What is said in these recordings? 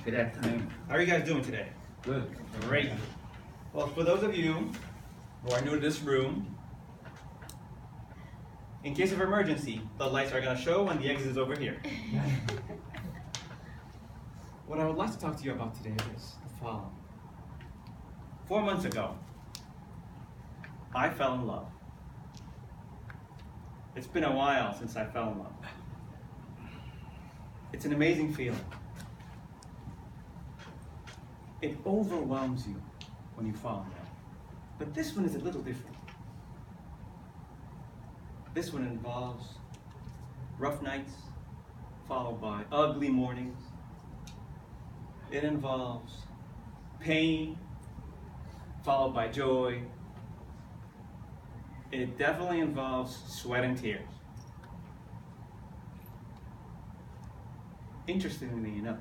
Good afternoon. How are you guys doing today? Good. Great. Well, for those of you who are new to this room, in case of emergency, the lights are going to show and the exit is over here. What I would like to talk to you about today is the following. 4 months ago, I fell in love. It's been a while since I fell in love. It's an amazing feeling. It overwhelms you when you fall in love. But this one is a little different. This one involves rough nights followed by ugly mornings. It involves pain followed by joy. It definitely involves sweat and tears. Interestingly enough,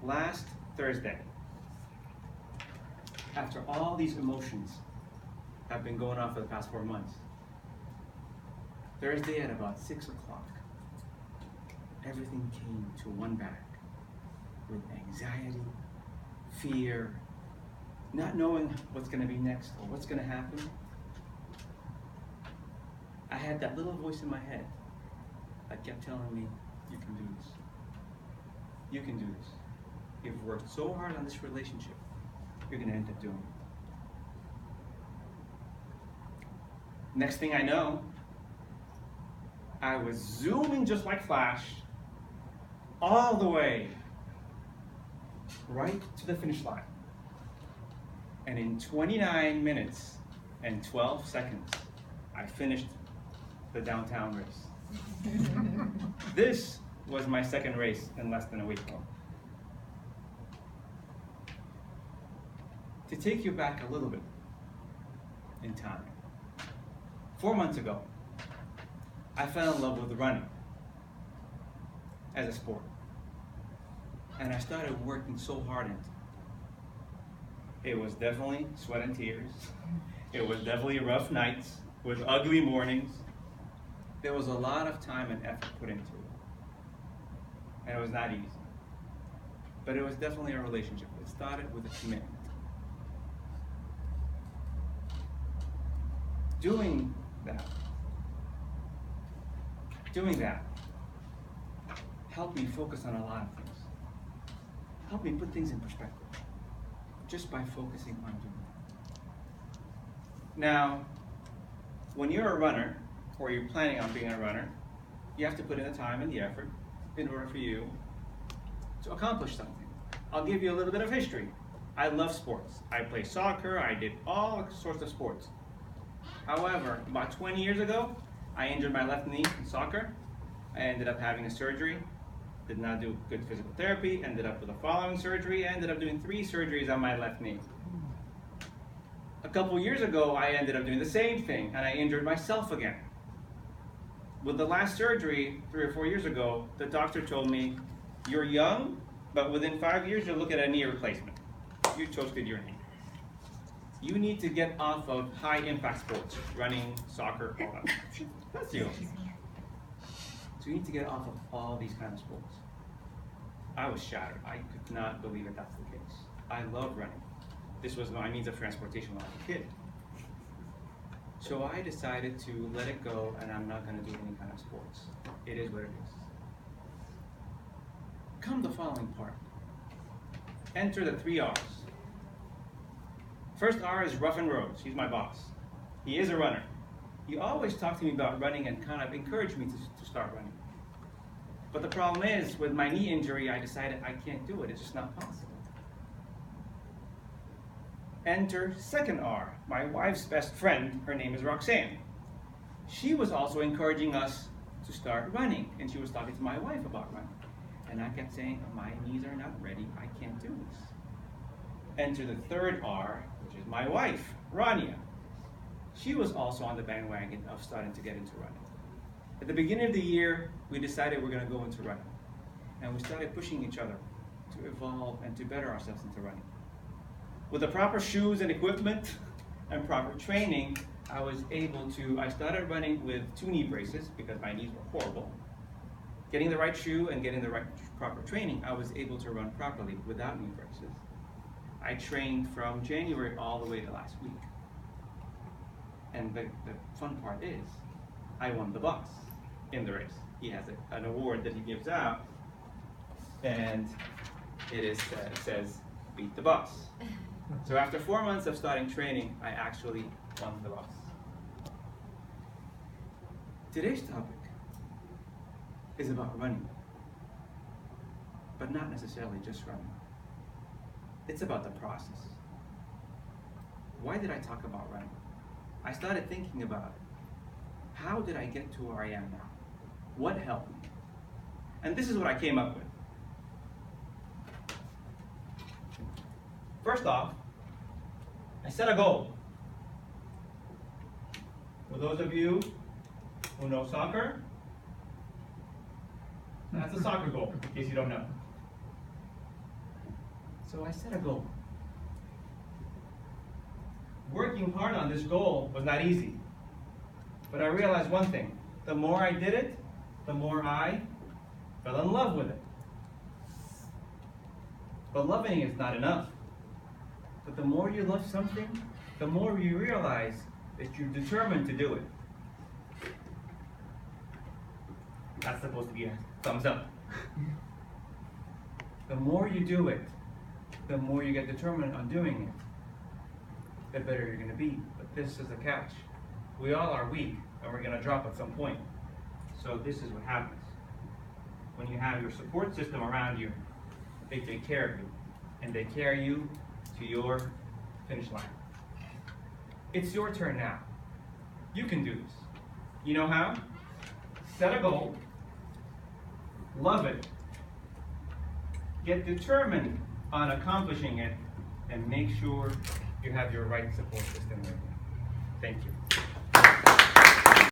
last Thursday, after all these emotions have been going on for the past 4 months, Thursday at about 6 o'clock, everything came to one bag with anxiety, fear, not knowing what's going to be next or what's going to happen. I had that little voice in my head that kept telling me, you can do this. You can do this. You've worked so hard on this relationship, you're going to end up doing it. Next thing I know, I was zooming just like Flash all the way right to the finish line. And in 29 minutes and 12 seconds, I finished the downtown race. This was my second race in less than a week. To take you back a little bit in time, 4 months ago, I fell in love with running as a sport. And I started working so hard in it. It was definitely sweat and tears. It was definitely rough nights with ugly mornings. There was a lot of time and effort put into it. And it was not easy. But it was definitely a relationship. It started with a commitment. Doing that helped me focus on a lot of things. Helped me put things in perspective just by focusing on doing that. Now, when you're a runner, or you're planning on being a runner, you have to put in the time and the effort in order for you to accomplish something. I'll give you a little bit of history. I love sports. I play soccer, I did all sorts of sports. However, about 20 years ago, I injured my left knee in soccer. I ended up having a surgery, did not do good physical therapy, ended up with a following surgery, ended up doing 3 surgeries on my left knee. A couple years ago, I ended up doing the same thing, and I injured myself again. With the last surgery, 3 or 4 years ago, the doctor told me, you're young, but within 5 years, you'll look at a knee replacement. You toasted your knee. You need to get off of high-impact sports, running, soccer, all that. That's you. So you need to get off of all these kind of sports. I was shattered. I could not believe that that's the case. I love running. This was my means of transportation when I was a kid. So I decided to let it go, and I'm not going to do any kind of sports. It is what it is. Come the following part. Enter the 3 R's. First R is Rough and Roads. He's my boss. He is a runner. He always talked to me about running and kind of encouraged me to start running. But the problem is, with my knee injury, I decided I can't do it. It's just not possible. Enter second R, my wife's best friend. Her name is Roxanne. She was also encouraging us to start running, and she was talking to my wife about running. And I kept saying, my knees are not ready, I can't do this. Enter the third R, which is my wife, Rania. She was also on the bandwagon of starting to get into running. At the beginning of the year, we decided we're going to go into running. And we started pushing each other to evolve and to better ourselves into running. With the proper shoes and equipment and proper training, I started running with 2 knee braces because my knees were horrible. getting the right shoe and getting the right proper training, I was able to run properly without knee braces. I trained from January all the way to last week. And the fun part is, I won the boss in the race. He has an award that he gives out, and it says, beat the boss. So after 4 months of starting training, I actually won the boss. Today's topic is about running, but not necessarily just running. It's about the process. Why did I talk about running? I started thinking about it. How did I get to where I am now? What helped me? And this is what I came up with. First off, I set a goal. For those of you who know soccer, that's a soccer goal, in case you don't know. So I set a goal. Working hard on this goal was not easy. But I realized one thing. The more I did it, the more I fell in love with it. But loving is not enough. But the more you love something, the more you realize that you're determined to do it. That's supposed to be a thumbs up. The more you do it, the more you get determined on doing it, the better you're going to be. But this is the catch. We all are weak, and we're going to drop at some point. So this is what happens. When you have your support system around you, they take care of you, and they carry you to your finish line. It's your turn now. You can do this. You know how? Set a goal, love it, get determined on accomplishing it, and make sure you have your right support system with you. Thank you.